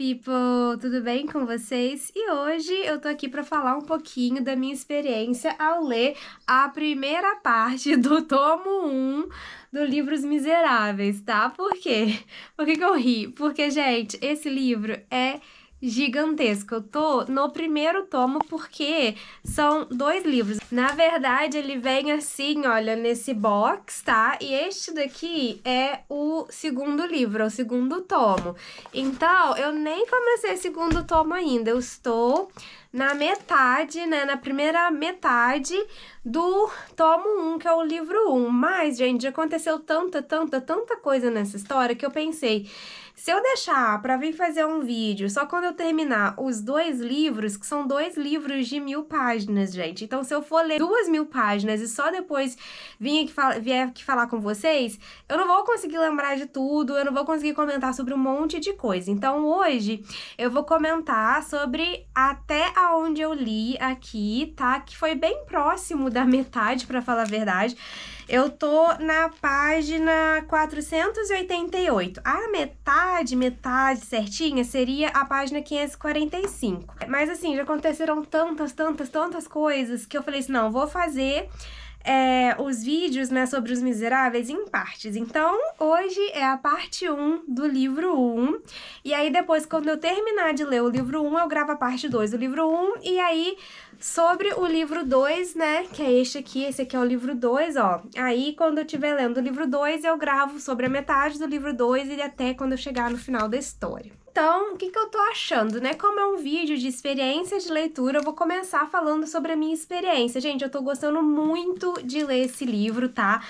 people! Tudo bem com vocês? E hoje eu tô aqui pra falar um pouquinho da minha experiência ao ler a primeira parte do tomo 1 do livro Os Miseráveis, tá? Por quê? Por que que eu ri? Porque, gente, esse livro é gigantesco. Eu tô no primeiro tomo porque são 2 livros. Na verdade, ele vem assim, olha, nesse box, tá? E este daqui é o segundo livro, é o segundo tomo. Então, eu nem comecei o segundo tomo ainda. Eu estou na metade, né? Na primeira metade do tomo 1, que é o livro 1. Mas, gente, já aconteceu tanta coisa nessa história que eu pensei, se eu deixar pra vir fazer um vídeo só quando eu terminar os 2 livros, que são 2 livros de 1000 páginas, gente. Então, se eu for ler 2000 páginas e só depois vier aqui falar com vocês, eu não vou conseguir lembrar de tudo, eu não vou conseguir comentar sobre um monte de coisa. Então, hoje, eu vou comentar sobre até aonde eu li aqui, tá? Que foi bem próximo da metade, pra falar a verdade. Eu tô na página 488. A metade certinha seria a página 545. Mas assim, já aconteceram tantas coisas que eu falei assim, não, vou fazer os vídeos, né, sobre Os Miseráveis em partes. Então, hoje é a parte 1 do livro 1. E aí, depois, quando eu terminar de ler o livro 1, eu gravo a parte 2 do livro 1. E aí, sobre o livro 2, né, que é esse aqui é o livro 2, ó. Aí, quando eu estiver lendo o livro 2, eu gravo sobre a metade do livro 2 e até quando eu chegar no final da história. Então, o que eu tô achando, né? Como é um vídeo de experiência de leitura, eu vou começar falando sobre a minha experiência. Gente, eu tô gostando muito de ler esse livro, tá?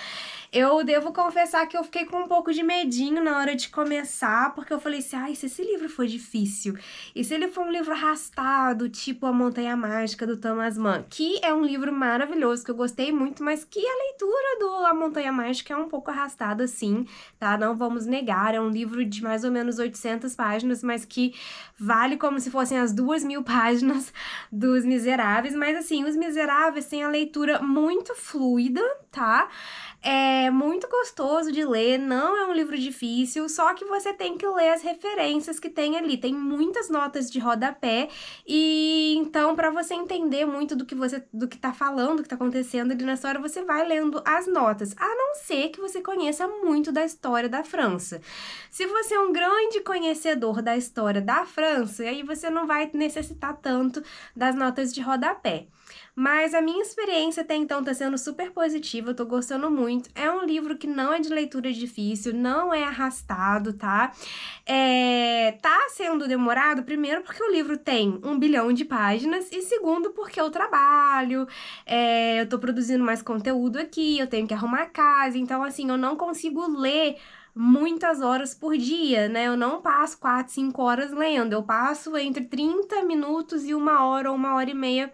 Eu devo confessar que eu fiquei com um pouco de medinho na hora de começar, porque eu falei assim, ai, se esse livro for difícil, e se ele for um livro arrastado, tipo A Montanha Mágica, do Thomas Mann, que é um livro maravilhoso, que eu gostei muito, mas que a leitura do A Montanha Mágica é um pouco arrastada, sim, tá? Não vamos negar, é um livro de mais ou menos 800 páginas, mas que vale como se fossem as 2000 páginas dos Miseráveis, mas assim, Os Miseráveis têm a leitura muito fluida, tá? É muito gostoso de ler, não é um livro difícil, só que você tem que ler as referências que tem ali. Tem muitas notas de rodapé e então para você entender muito do que tá falando, do que tá acontecendo ali na história, você vai lendo as notas, a não ser que você conheça muito da história da França. Se você é um grande conhecedor da história da França, aí você não vai necessitar tanto das notas de rodapé. Mas a minha experiência até então tá sendo super positiva, eu tô gostando muito. É um livro que não é de leitura difícil, não é arrastado, tá? Tá sendo demorado, primeiro porque o livro tem 1 bilhão de páginas e segundo porque eu trabalho, eu tô produzindo mais conteúdo aqui, eu tenho que arrumar a casa, então assim, eu não consigo ler muitas horas por dia, né? Eu não passo 4, 5 horas lendo, eu passo entre 30 minutos e 1 hora ou 1 hora e meia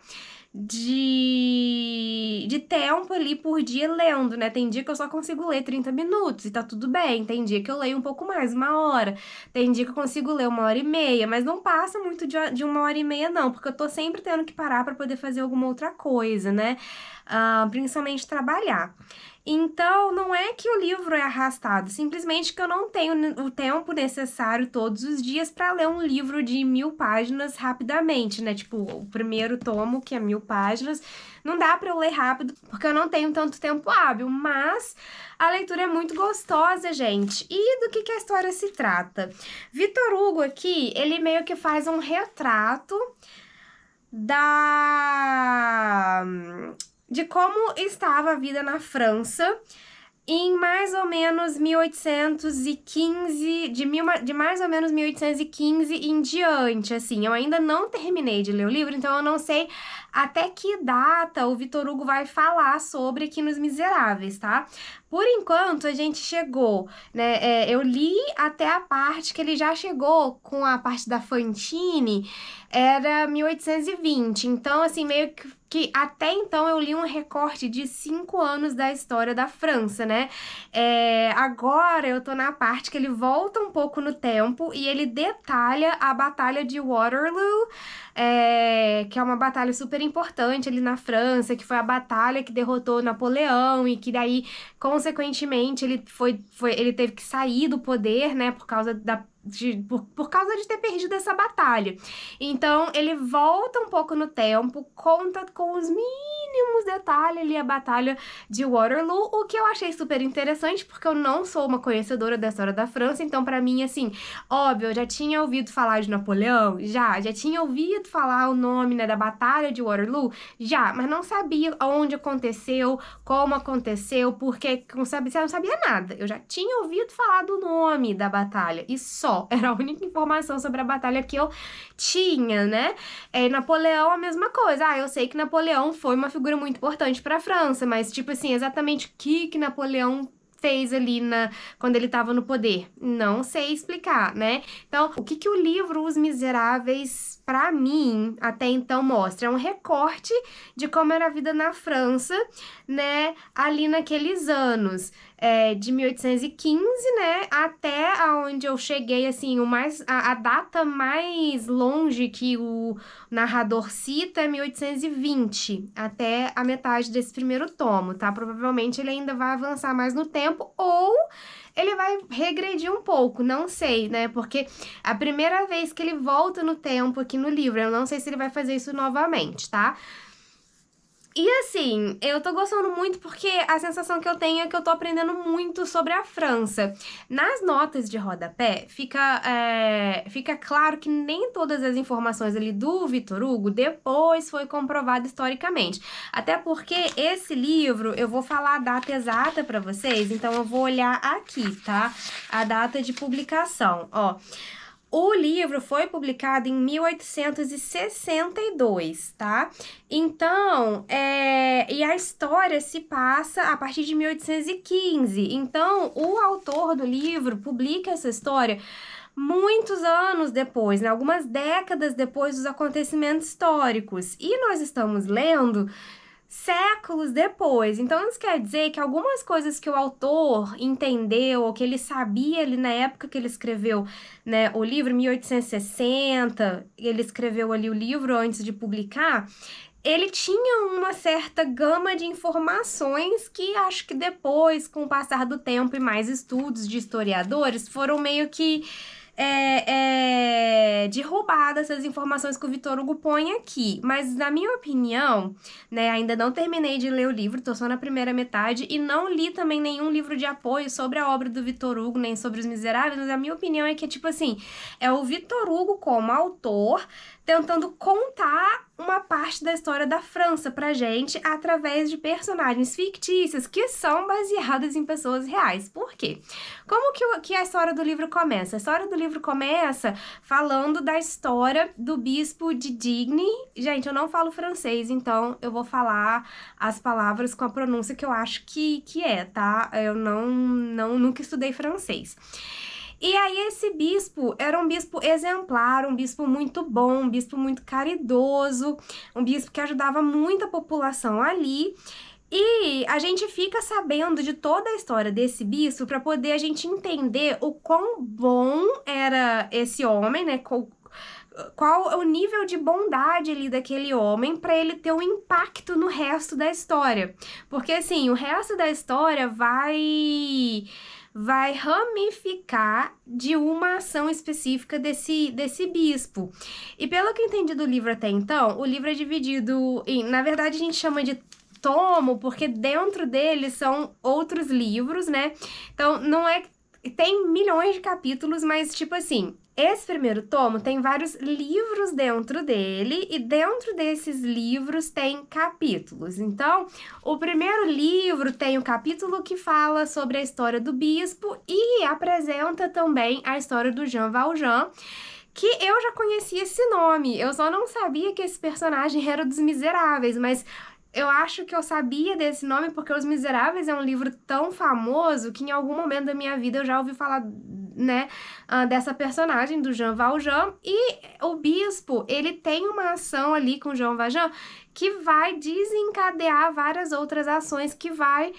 de tempo ali por dia lendo, né? Tem dia que eu só consigo ler 30 minutos e tá tudo bem. Tem dia que eu leio um pouco mais, 1 hora. Tem dia que eu consigo ler 1 hora e meia, mas não passa muito de 1 hora e meia, não, porque eu tô sempre tendo que parar pra poder fazer alguma outra coisa, né? Principalmente trabalhar. Então, não é que o livro é arrastado, simplesmente que eu não tenho o tempo necessário todos os dias para ler um livro de 1000 páginas rapidamente, né? Tipo, o primeiro tomo, que é 1000 páginas, não dá para eu ler rápido, porque eu não tenho tanto tempo hábil, mas a leitura é muito gostosa, gente. E do que a história se trata? Victor Hugo aqui, ele meio que faz um retrato de como estava a vida na França em mais ou menos 1815, de mais ou menos 1815 em diante, assim. Eu ainda não terminei de ler o livro, então eu não sei até que data o Victor Hugo vai falar sobre aqui nos Miseráveis, tá? Por enquanto, a gente chegou, né, eu li até a parte que ele já chegou com a parte da Fantine, era 1820, então, assim, meio que até então eu li um recorte de 5 anos da história da França, né? Agora eu tô na parte que ele volta um pouco no tempo e ele detalha a Batalha de Waterloo, que é uma batalha super importante ali na França, que foi a batalha que derrotou Napoleão e que daí, consequentemente, ele teve que sair do poder, né, por causa por causa de ter perdido essa batalha. Então, ele volta um pouco no tempo, conta com os mínimos detalhes ali a batalha de Waterloo, o que eu achei super interessante, porque eu não sou uma conhecedora da história da França, então pra mim, assim, óbvio, eu já tinha ouvido falar de Napoleão, já tinha ouvido falar o nome, né, da batalha de Waterloo, já, mas não sabia onde aconteceu, como aconteceu, porque não sabia, não sabia nada. Eu já tinha ouvido falar do nome da batalha, e só, era a única informação sobre a batalha que eu tinha, né? Napoleão, a mesma coisa. Eu sei que Napoleão foi uma figura muito importante para a França, mas, tipo assim, exatamente o que Napoleão fez ali quando ele estava no poder? Não sei explicar, né? Então, o que o livro Os Miseráveis, para mim, até então mostra? É um recorte de como era a vida na França, né? Ali naqueles anos. De 1815, né, até aonde eu cheguei, assim, a data mais longe que o narrador cita é 1820, até a metade desse primeiro tomo, tá? Provavelmente ele ainda vai avançar mais no tempo, ou ele vai regredir um pouco, não sei, né? Porque a primeira vez que ele volta no tempo aqui no livro, eu não sei se ele vai fazer isso novamente, tá? E assim, eu tô gostando muito porque a sensação que eu tenho é que eu tô aprendendo muito sobre a França. Nas notas de rodapé, fica claro que nem todas as informações ali do Victor Hugo depois foi comprovado historicamente. Até porque esse livro, eu vou falar a data exata pra vocês, então eu vou olhar aqui, tá? A data de publicação, ó. O livro foi publicado em 1862, tá? Então, e a história se passa a partir de 1815. Então, o autor do livro publica essa história muitos anos depois, né? Algumas décadas depois dos acontecimentos históricos. E nós estamos lendo séculos depois. Então, isso quer dizer que algumas coisas que o autor entendeu ou que ele sabia ali na época que ele escreveu, né, o livro, 1860, ele escreveu ali o livro antes de publicar, ele tinha uma certa gama de informações que acho que depois, com o passar do tempo e mais estudos de historiadores, foram meio que derrubadas essas informações que o Victor Hugo põe aqui. Mas, na minha opinião, né, ainda não terminei de ler o livro, tô só na primeira metade, e não li também nenhum livro de apoio sobre a obra do Victor Hugo, nem sobre Os Miseráveis, mas a minha opinião é que, tipo assim, é o Victor Hugo como autor tentando contar uma parte da história da França pra gente através de personagens fictícios que são baseadas em pessoas reais. Por quê? Como que a história do livro começa? A história do livro começa falando da história do bispo de Digne. Gente, eu não falo francês, então eu vou falar as palavras com a pronúncia que eu acho que é, tá? Eu nunca estudei francês. E aí esse bispo era um bispo exemplar, um bispo muito bom, um bispo muito caridoso, um bispo que ajudava muito a população ali. E a gente fica sabendo de toda a história desse bispo para poder a gente entender o quão bom era esse homem, né? Qual é o nível de bondade ali daquele homem para ele ter um impacto no resto da história. Porque assim, o resto da história vai ramificar de uma ação específica desse bispo. E pelo que eu entendi do livro até então, o livro é dividido em, na verdade a gente chama de tomo, porque dentro dele são outros livros, né? Então, não é... Tem milhões de capítulos, mas, tipo assim, esse primeiro tomo tem vários livros dentro dele, e dentro desses livros tem capítulos. Então, o primeiro livro tem o capítulo que fala sobre a história do bispo e apresenta também a história do Jean Valjean, que eu já conhecia esse nome, eu só não sabia que esse personagem era dos Miseráveis, mas eu acho que eu sabia desse nome porque Os Miseráveis é um livro tão famoso que em algum momento da minha vida eu já ouvi falar, né, dessa personagem, do Jean Valjean. E o bispo, ele tem uma ação ali com o Jean Valjean que vai desencadear várias outras ações que vai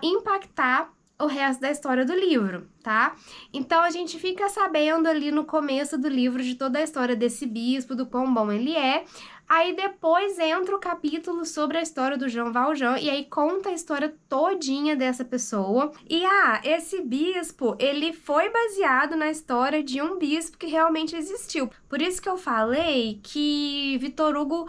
impactar o resto da história do livro, tá? Então a gente fica sabendo ali no começo do livro de toda a história desse bispo, do quão bom ele é. Aí depois entra o capítulo sobre a história do Jean Valjean e aí conta a história todinha dessa pessoa. E esse bispo, ele foi baseado na história de um bispo que realmente existiu. Por isso que eu falei que Victor Hugo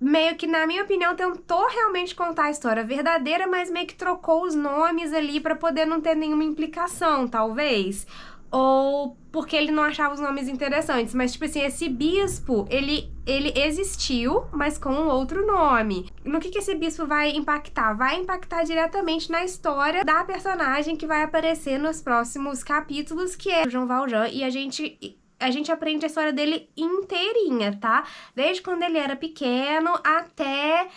meio que, na minha opinião, tentou realmente contar a história verdadeira, mas meio que trocou os nomes ali pra poder não ter nenhuma implicação, talvez. Ou porque ele não achava os nomes interessantes. Mas, tipo assim, esse bispo, ele existiu, mas com um outro nome. No que esse bispo vai impactar? Vai impactar diretamente na história da personagem que vai aparecer nos próximos capítulos, que é o Jean Valjean. E a gente aprende a história dele inteirinha, tá? Desde quando ele era pequeno até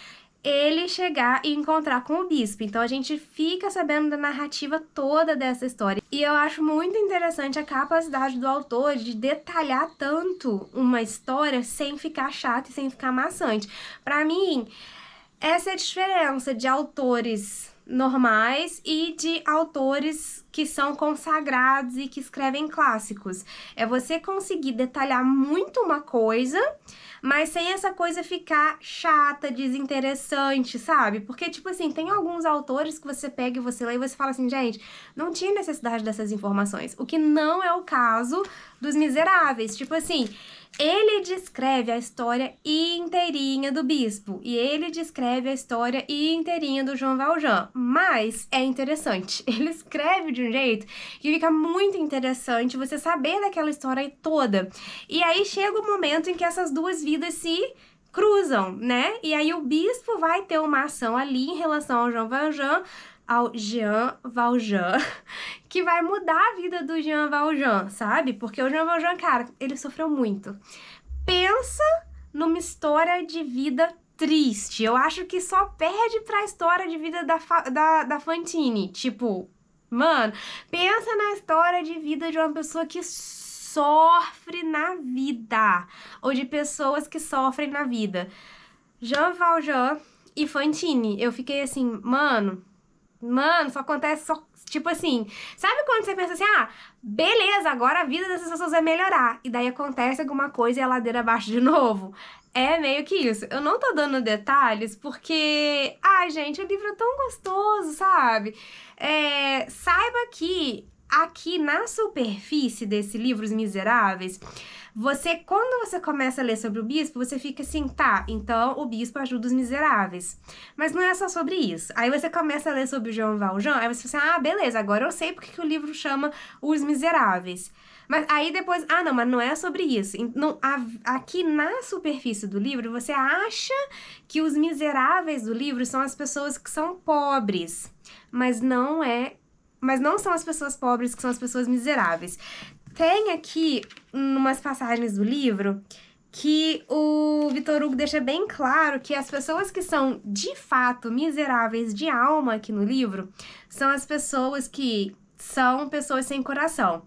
ele chegar e encontrar com o bispo. Então a gente fica sabendo da narrativa toda dessa história. E eu acho muito interessante a capacidade do autor de detalhar tanto uma história sem ficar chato e sem ficar maçante. Pra mim, essa é a diferença de autores normais e de autores que são consagrados e que escrevem clássicos. É você conseguir detalhar muito uma coisa, mas sem essa coisa ficar chata, desinteressante, sabe? Porque, tipo assim, tem alguns autores que você pega e você lê e você fala assim, gente, não tinha necessidade dessas informações. O que não é o caso dos Miseráveis. Tipo assim, ele descreve a história inteirinha do bispo e ele descreve a história inteirinha do Jean Valjean, mas é interessante. Ele escreve de um jeito que fica muito interessante você saber daquela história toda. E aí chega o momento em que essas duas vidas se cruzam, né? E aí o bispo vai ter uma ação ali em relação ao Jean Valjean, que vai mudar a vida do Jean Valjean, sabe? Porque o Jean Valjean, cara, ele sofreu muito. Pensa numa história de vida triste. Eu acho que só perde pra história de vida da Fantine. Tipo, mano, pensa na história de vida de uma pessoa que sofre na vida. Ou de pessoas que sofrem na vida. Jean Valjean e Fantine. Eu fiquei assim, mano, só acontece, tipo assim, sabe quando você pensa assim, beleza, agora a vida dessas pessoas vai melhorar, e daí acontece alguma coisa e a ladeira abaixo de novo? É meio que isso. Eu não tô dando detalhes porque, gente, o livro é tão gostoso, sabe? Saiba que aqui na superfície desse livro, Os Miseráveis, quando você começa a ler sobre o bispo, você fica assim, tá, então o bispo ajuda os miseráveis. Mas não é só sobre isso. Aí você começa a ler sobre o Jean Valjean, aí você fala assim, beleza, agora eu sei porque que o livro chama Os Miseráveis. Mas aí depois, não, mas não é sobre isso. Não, aqui na superfície do livro, você acha que os miseráveis do livro são as pessoas que são pobres. Mas não são as pessoas pobres que são as pessoas miseráveis. Tem aqui, umas passagens do livro, que o Victor Hugo deixa bem claro que as pessoas que são, de fato, miseráveis de alma aqui no livro, são as pessoas que são pessoas sem coração.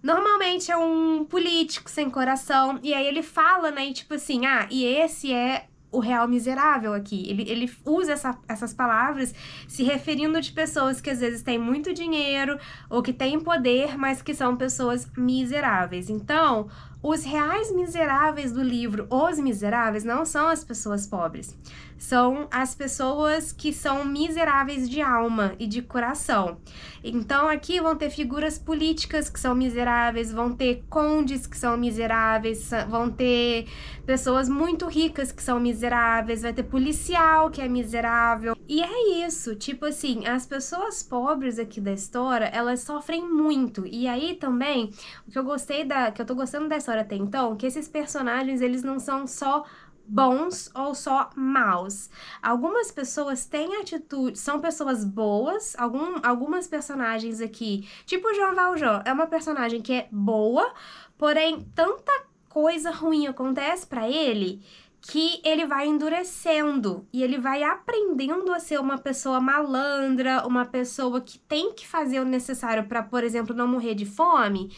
Normalmente é um político sem coração, e aí ele fala, né, tipo assim, e esse é o real miserável aqui. Ele usa essas palavras se referindo de pessoas que às vezes têm muito dinheiro ou que têm poder, mas que são pessoas miseráveis. Então, os reais miseráveis do livro Os Miseráveis não são as pessoas pobres. São as pessoas que são miseráveis de alma e de coração. Então, aqui vão ter figuras políticas que são miseráveis, vão ter condes que são miseráveis, vão ter pessoas muito ricas que são miseráveis, vai ter policial que é miserável. E é isso, tipo assim, as pessoas pobres aqui da história, elas sofrem muito. E aí também, o que eu tô gostando da história até então, que esses personagens, eles não são só bons ou só maus. Algumas pessoas têm atitude, são pessoas boas, algumas personagens aqui, tipo o Jean Valjean, é uma personagem que é boa, porém tanta coisa ruim acontece pra ele que ele vai endurecendo e ele vai aprendendo a ser uma pessoa malandra, uma pessoa que tem que fazer o necessário pra, por exemplo, não morrer de fome.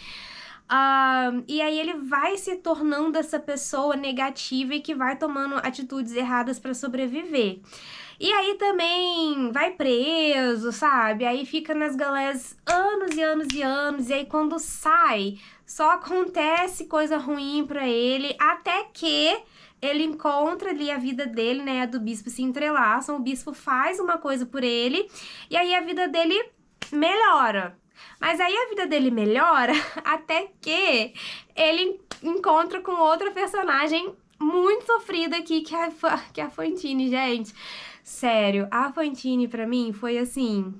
E aí ele vai se tornando essa pessoa negativa e que vai tomando atitudes erradas pra sobreviver. E aí também vai preso, sabe? Aí fica nas galés anos e anos e anos. E aí quando sai, só acontece coisa ruim pra ele, até que ele encontra ali a vida dele, né? A do bispo se entrelaçam, o bispo faz uma coisa por ele, e aí a vida dele melhora. Mas aí a vida dele melhora até que ele encontra com outra personagem muito sofrida aqui, que é a Fantine, gente. Sério, a Fantine pra mim foi assim...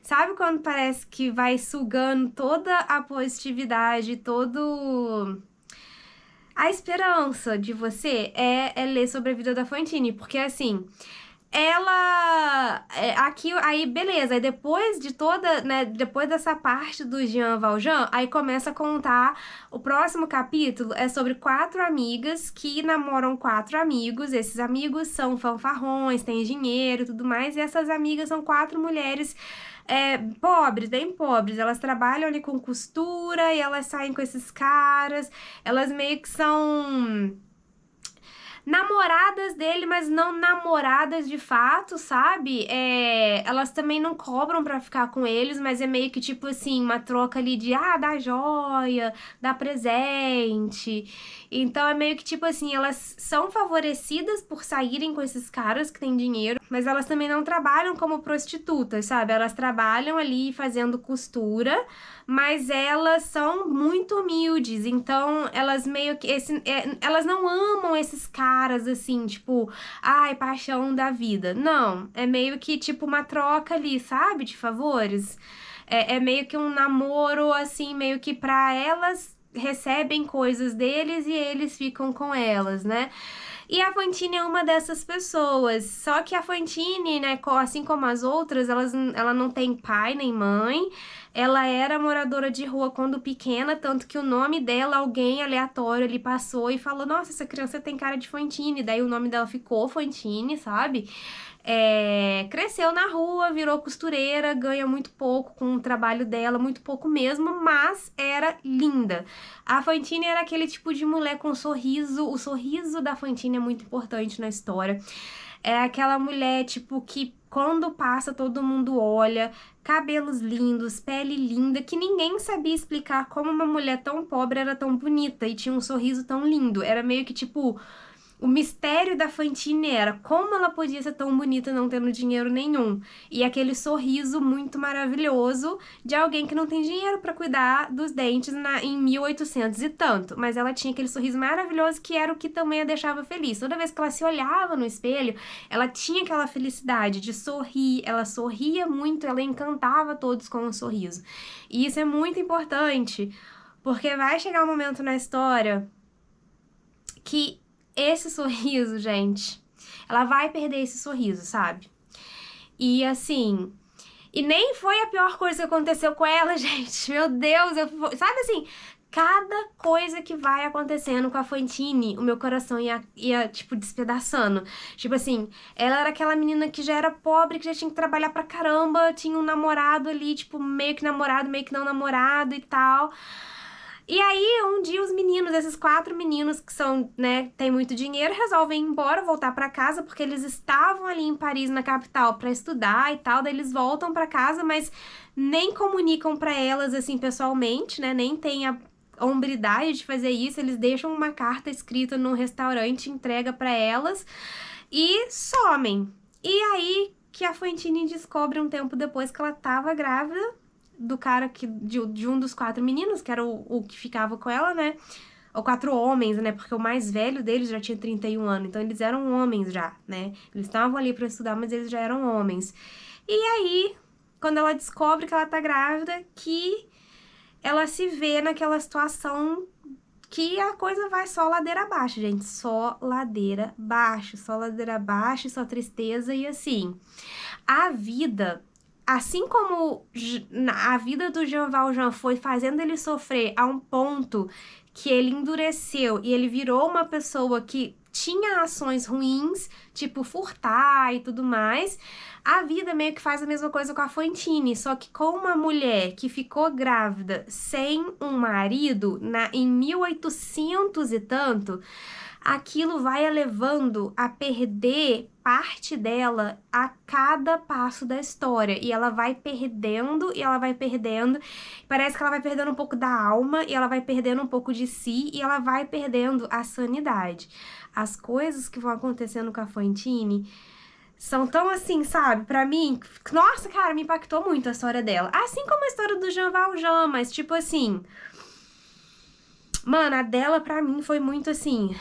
Sabe quando parece que vai sugando toda a positividade, todo... A esperança de você é ler sobre a vida da Fantine, porque assim... Ela, aqui, aí beleza, aí depois de toda, né, depois dessa parte do Jean Valjean, aí começa a contar, o próximo capítulo é sobre 4 amigas que namoram 4 amigos, esses amigos são fanfarrões, têm dinheiro e tudo mais, e essas amigas são 4 mulheres pobres, bem pobres, elas trabalham ali com costura e elas saem com esses caras, elas meio que são... namoradas dele, mas não namoradas de fato, sabe? Elas também não cobram pra ficar com eles, mas é meio que tipo assim, uma troca ali de, dá joia, dá presente. Então é meio que tipo assim, elas são favorecidas por saírem com esses caras que têm dinheiro, mas elas também não trabalham como prostitutas, sabe? Elas trabalham ali fazendo costura, mas elas são muito humildes, então elas meio que... elas não amam esses caras, assim, tipo... Ai, paixão da vida. Não, é meio que, tipo, uma troca ali, sabe? De favores. É meio que um namoro, assim, meio que pra elas recebem coisas deles e eles ficam com elas, né? E a Fantine é uma dessas pessoas. Só que a Fantine, né, assim como as outras, ela não tem pai nem mãe. Ela era moradora de rua quando pequena, tanto que o nome dela, alguém aleatório ali passou e falou: nossa, essa criança tem cara de Fantine. Daí o nome dela ficou Fantine, sabe? Cresceu na rua, virou costureira, ganha muito pouco com o trabalho dela, muito pouco mesmo, mas era linda. A Fantine era aquele tipo de mulher com sorriso, o sorriso da Fantine é muito importante na história. É aquela mulher, tipo, que quando passa todo mundo olha, cabelos lindos, pele linda, que ninguém sabia explicar como uma mulher tão pobre era tão bonita e tinha um sorriso tão lindo. Era meio que, tipo... O mistério da Fantine era como ela podia ser tão bonita não tendo dinheiro nenhum. E aquele sorriso muito maravilhoso de alguém que não tem dinheiro pra cuidar dos dentes em 1800 e tanto. Mas ela tinha aquele sorriso maravilhoso que era o que também a deixava feliz. Toda vez que ela se olhava no espelho, ela tinha aquela felicidade de sorrir. Ela sorria muito, ela encantava todos com um sorriso. E isso é muito importante, porque vai chegar um momento na história que esse sorriso, gente, ela vai perder esse sorriso, sabe? E assim, e nem foi a pior coisa que aconteceu com ela, gente. Meu Deus, sabe assim, cada coisa que vai acontecendo com a Fantine, o meu coração ia tipo, despedaçando. Tipo assim, ela era aquela menina que já era pobre, que já tinha que trabalhar pra caramba, tinha um namorado ali, tipo, meio que namorado, meio que não namorado e tal. E aí, um dia os meninos, esses 4 meninos que são, né, tem muito dinheiro, resolvem ir embora, voltar pra casa, porque eles estavam ali em Paris, na capital, pra estudar e tal, daí eles voltam pra casa, mas nem comunicam pra elas, assim, pessoalmente, né, nem tem a hombridade de fazer isso, eles deixam uma carta escrita num restaurante, entrega pra elas e somem. E aí que a Fantine descobre um tempo depois que ela tava grávida do cara de um dos 4 meninos, que era o que ficava com ela, né? Ou 4 homens, né? Porque o mais velho deles já tinha 31 anos, então eles eram homens já, né? Eles estavam ali pra estudar, mas eles já eram homens. E aí, quando ela descobre que ela tá grávida, que ela se vê naquela situação que a coisa vai só ladeira abaixo, gente. Só ladeira abaixo, só tristeza e assim. A vida... Assim como a vida do Jean Valjean foi fazendo ele sofrer a um ponto que ele endureceu e ele virou uma pessoa que tinha ações ruins, tipo furtar e tudo mais. A vida meio que faz a mesma coisa com a Fantine, só que com uma mulher que ficou grávida sem um marido em 1800 e tanto, aquilo vai a levando a perder parte dela a cada passo da história. E ela vai perdendo, e ela vai perdendo. Parece que ela vai perdendo um pouco da alma, e ela vai perdendo um pouco de si, e ela vai perdendo a sanidade. As coisas que vão acontecendo com a Fantine são tão assim, sabe? Pra mim, nossa, cara, me impactou muito a história dela. Assim como a história do Jean Valjean, mas tipo assim... Mano, a dela pra mim foi muito assim...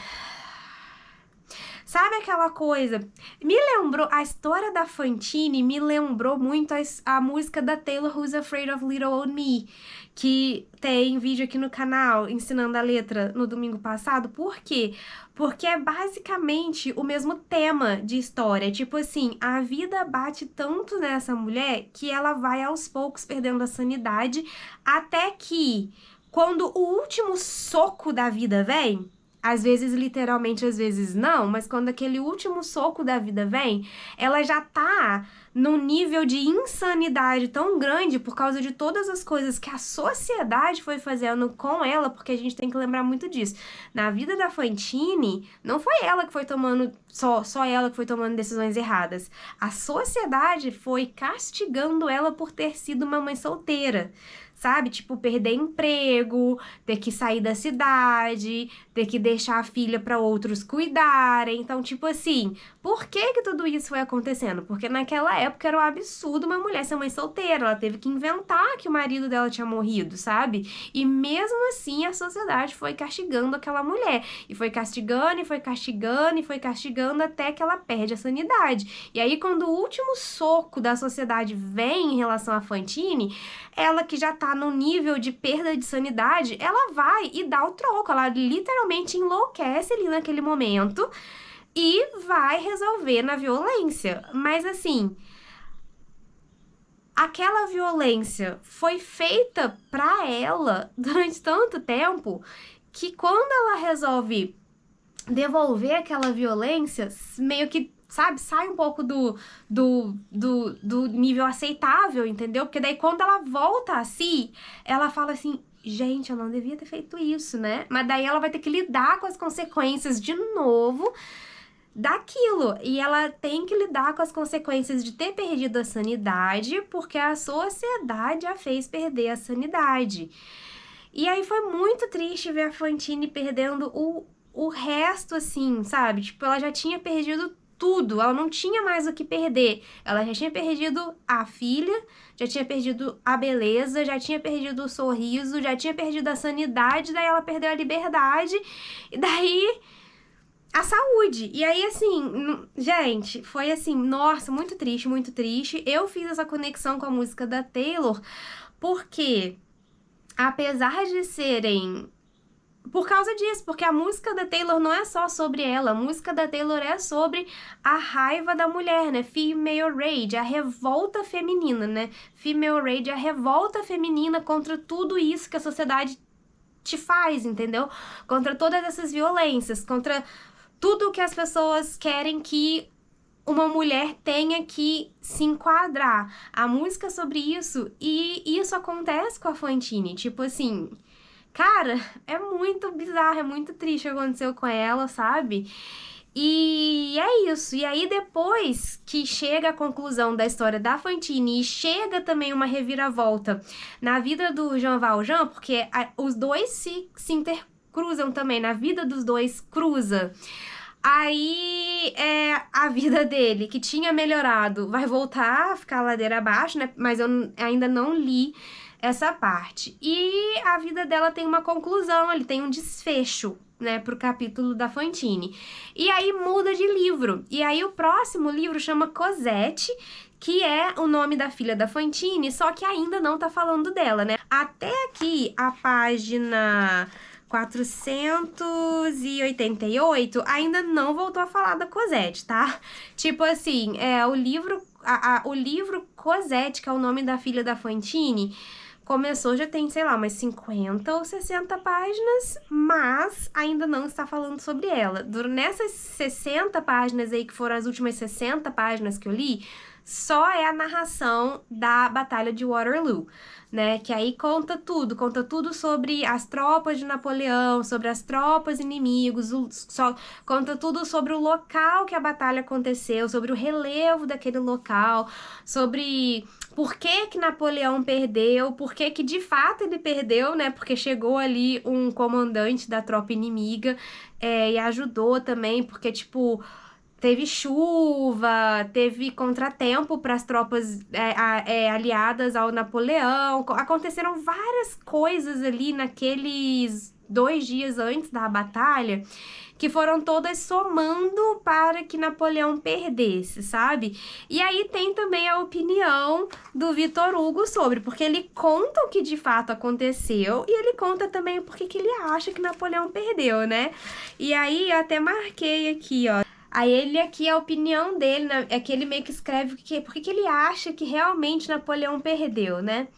Sabe aquela coisa? Me lembrou, a história da Fantine me lembrou muito a música da Taylor, Who's Afraid of Little Old Me, que tem vídeo aqui no canal ensinando a letra no domingo passado. Por quê? Porque é basicamente o mesmo tema de história. Tipo assim, a vida bate tanto nessa mulher que ela vai aos poucos perdendo a sanidade, até que, quando o último soco da vida vem... Às vezes, literalmente, às vezes não, mas quando aquele último soco da vida vem, ela já tá num nível de insanidade tão grande por causa de todas as coisas que a sociedade foi fazendo com ela, porque a gente tem que lembrar muito disso. Na vida da Fantine, não foi ela que foi tomando, só ela que foi tomando decisões erradas. A sociedade foi castigando ela por ter sido uma mãe solteira. Sabe? Tipo, perder emprego, ter que sair da cidade, ter que deixar a filha para outros cuidarem. Então, tipo assim, por que tudo isso foi acontecendo? Porque naquela época era um absurdo uma mulher ser mãe solteira. Ela teve que inventar que o marido dela tinha morrido, sabe? E mesmo assim, a sociedade foi castigando aquela mulher. E foi castigando, e foi castigando, e foi castigando até que ela perde a sanidade. E aí, quando o último soco da sociedade vem em relação à Fantine, ela que já tá no nível de perda de sanidade, ela vai e dá o troco. Ela literalmente enlouquece ali naquele momento e vai resolver na violência. Mas assim, aquela violência foi feita pra ela durante tanto tempo que quando ela resolve devolver aquela violência, meio que, sabe, sai um pouco do nível aceitável, entendeu? Porque daí quando ela volta a si, ela fala assim, gente, eu não devia ter feito isso, né? Mas daí ela vai ter que lidar com as consequências de novo daquilo. E ela tem que lidar com as consequências de ter perdido a sanidade, porque a sociedade a fez perder a sanidade. E aí foi muito triste ver a Fantine perdendo o resto, assim, sabe? Tipo, ela já tinha perdido tudo, ela não tinha mais o que perder. Ela já tinha perdido a filha, já tinha perdido a beleza, já tinha perdido o sorriso, já tinha perdido a sanidade, daí ela perdeu a liberdade, e daí a saúde. E aí, assim, gente, foi assim, nossa, muito triste, muito triste. Eu fiz essa conexão com a música da Taylor, porque apesar de serem... Por causa disso, porque a música da Taylor não é só sobre ela, a música da Taylor é sobre a raiva da mulher, né? Female Rage, a revolta feminina, né? Female Rage, a revolta feminina contra tudo isso que a sociedade te faz, entendeu? Contra todas essas violências, contra tudo que as pessoas querem que uma mulher tenha que se enquadrar. A música é sobre isso, e isso acontece com a Fantine, tipo assim... Cara, é muito bizarro, é muito triste o que aconteceu com ela, sabe? E é isso. E aí, depois que chega a conclusão da história da Fantine e chega também uma reviravolta na vida do Jean Valjean, porque os dois se intercruzam também, na vida dos dois cruza. Aí, a vida dele, que tinha melhorado, vai voltar a ficar ladeira abaixo, né? Mas eu ainda não li essa parte. E a vida dela tem uma conclusão, ele tem um desfecho, né, pro capítulo da Fantine. E aí muda de livro. E aí o próximo livro chama Cosette, que é o nome da filha da Fantine, só que ainda não tá falando dela, né? Até aqui, a página 488, ainda não voltou a falar da Cosette, tá? Tipo assim, o livro Cosette, que é o nome da filha da Fantine, começou, já tem, sei lá, umas 50 ou 60 páginas, mas ainda não está falando sobre ela. Nessas 60 páginas aí, que foram as últimas 60 páginas que eu li, só é a narração da Batalha de Waterloo, né? Que aí conta tudo sobre as tropas de Napoleão, sobre as tropas inimigos, conta tudo sobre o local que a batalha aconteceu, sobre o relevo daquele local, sobre por que que Napoleão perdeu, por que que de fato ele perdeu, né? Porque chegou ali um comandante da tropa inimiga e ajudou também, porque, tipo, teve chuva, teve contratempo para as tropas aliadas ao Napoleão. Aconteceram várias coisas ali naqueles 2 dias antes da batalha que foram todas somando para que Napoleão perdesse, sabe? E aí tem também a opinião do Victor Hugo sobre, porque ele conta o que de fato aconteceu e ele conta também por que ele acha que Napoleão perdeu, né? E aí eu até marquei aqui, ó. Aí ele aqui, a opinião dele, né, é que ele meio que escreve por que ele acha que realmente Napoleão perdeu, né?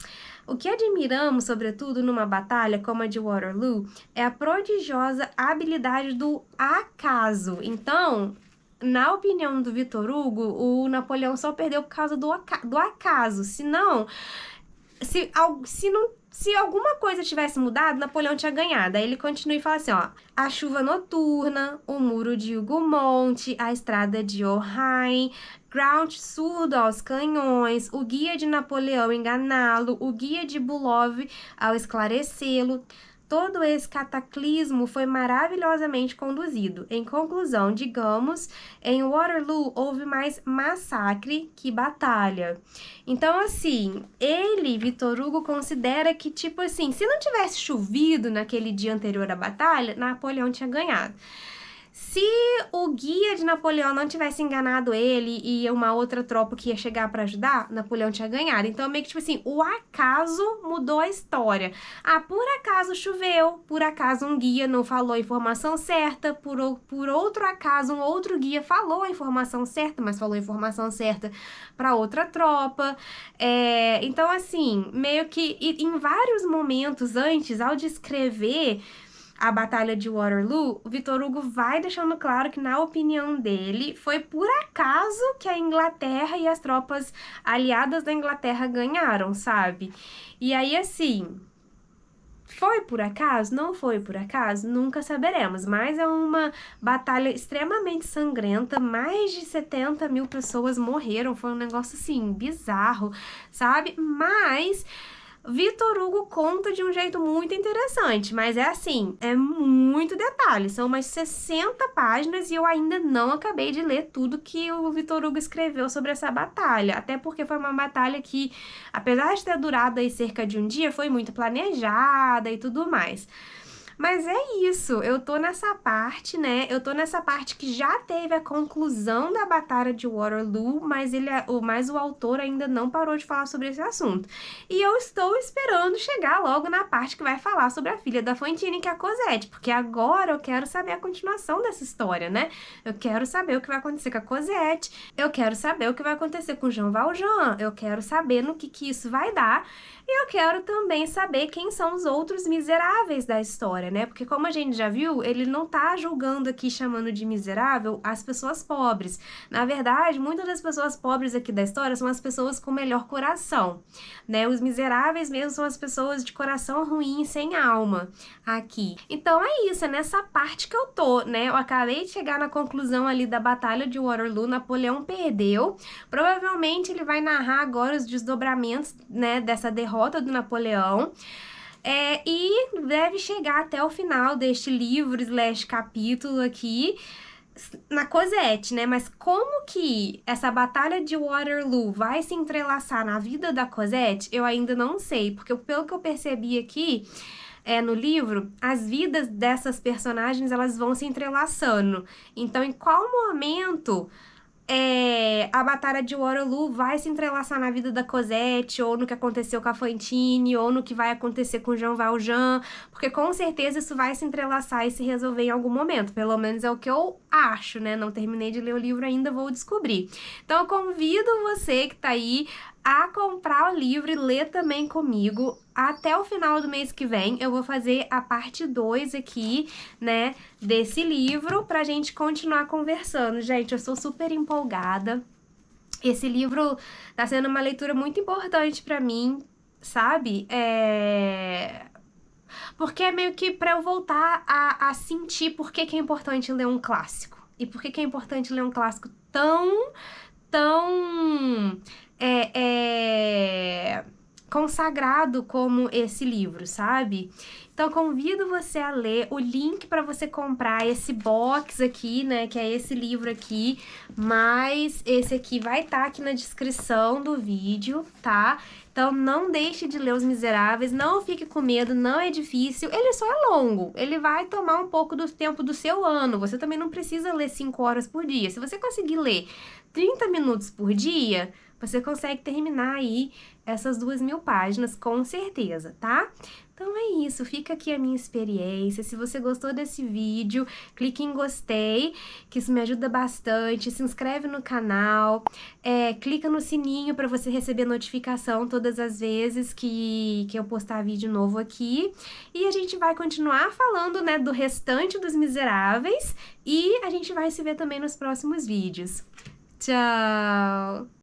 O que admiramos, sobretudo numa batalha como a de Waterloo, é a prodigiosa habilidade do acaso. Então, na opinião do Victor Hugo, o Napoleão só perdeu por causa do acaso. Senão, se alguma coisa tivesse mudado, Napoleão tinha ganhado. Aí ele continua e fala assim, ó. A chuva noturna, o muro de Hugomonte, a estrada de Ohain, Grouch surdo aos canhões, o guia de Napoleão enganá-lo, o guia de Bulov ao esclarecê-lo. Todo esse cataclismo foi maravilhosamente conduzido. Em conclusão, digamos, em Waterloo houve mais massacre que batalha. Então, assim, Victor Hugo, considera que, tipo assim, se não tivesse chovido naquele dia anterior à batalha, Napoleão tinha ganhado. Se o guia de Napoleão não tivesse enganado ele e uma outra tropa que ia chegar pra ajudar, Napoleão tinha ganhado. Então, meio que, tipo assim, o acaso mudou a história. Ah, por acaso choveu, por acaso um guia não falou a informação certa, por outro acaso um outro guia falou a informação certa, mas falou a informação certa pra outra tropa. Então, assim, meio que em vários momentos antes, ao descrever a Batalha de Waterloo, o Victor Hugo vai deixando claro que, na opinião dele, foi por acaso que a Inglaterra e as tropas aliadas da Inglaterra ganharam, sabe? E aí, assim, foi por acaso? Não foi por acaso? Nunca saberemos, mas é uma batalha extremamente sangrenta, mais de 70 mil pessoas morreram, foi um negócio, assim, bizarro, sabe? Mas Victor Hugo conta de um jeito muito interessante, mas é assim, é muito detalhe, são umas 60 páginas e eu ainda não acabei de ler tudo que o Victor Hugo escreveu sobre essa batalha, até porque foi uma batalha que, apesar de ter durado aí cerca de um dia, foi muito planejada e tudo mais. Mas é isso, eu tô nessa parte, né? Eu tô nessa parte que já teve a conclusão da Batalha de Waterloo, mas o autor ainda não parou de falar sobre esse assunto. E eu estou esperando chegar logo na parte que vai falar sobre a filha da Fantine, que é a Cosette, porque agora eu quero saber a continuação dessa história, né? Eu quero saber o que vai acontecer com a Cosette, eu quero saber o que vai acontecer com Jean Valjean, eu quero saber no que isso vai dar, e eu quero também saber quem são os outros miseráveis da história, né? Porque, como a gente já viu, ele não tá julgando aqui, chamando de miserável as pessoas pobres. Na verdade, muitas das pessoas pobres aqui da história são as pessoas com melhor coração, né? Os miseráveis mesmo são as pessoas de coração ruim, sem alma, aqui. Então é isso, é nessa parte que eu tô, né? Eu acabei de chegar na conclusão ali da Batalha de Waterloo, Napoleão perdeu. Provavelmente ele vai narrar agora os desdobramentos, né, dessa derrota do Napoleão. E deve chegar até o final deste livro, capítulo aqui, na Cosette, né? Mas como que essa Batalha de Waterloo vai se entrelaçar na vida da Cosette, eu ainda não sei, porque pelo que eu percebi aqui, no livro, as vidas dessas personagens, elas vão se entrelaçando. Então, em qual momento a Batalha de Waterloo vai se entrelaçar na vida da Cosette, ou no que aconteceu com a Fantine, ou no que vai acontecer com Jean Valjean, porque com certeza isso vai se entrelaçar e se resolver em algum momento, pelo menos é o que eu acho, né? Não terminei de ler o livro ainda, vou descobrir. Então eu convido você que tá aí a comprar o livro e ler também comigo. Até o final do mês que vem eu vou fazer a parte 2 aqui, né, desse livro pra gente continuar conversando. Gente, eu sou super empolgada. Esse livro tá sendo uma leitura muito importante pra mim, sabe? Porque é meio que pra eu voltar a sentir por que que é importante ler um clássico. E por que que é importante ler um clássico tão consagrado como esse livro, sabe? Então, convido você a ler. O link para você comprar esse box aqui, né, que é esse livro aqui, mas esse aqui vai estar aqui na descrição do vídeo, tá? Então, não deixe de ler Os Miseráveis, não fique com medo, não é difícil, ele só é longo, ele vai tomar um pouco do tempo do seu ano, você também não precisa ler 5 horas por dia. Se você conseguir ler 30 minutos por dia, você consegue terminar aí essas 2.000 páginas, com certeza, tá? Então é isso, fica aqui a minha experiência. Se você gostou desse vídeo, clique em gostei, que isso me ajuda bastante. Se inscreve no canal, clica no sininho para você receber notificação todas as vezes que eu postar vídeo novo aqui. E a gente vai continuar falando, né, do restante dos Miseráveis e a gente vai se ver também nos próximos vídeos. Tchau!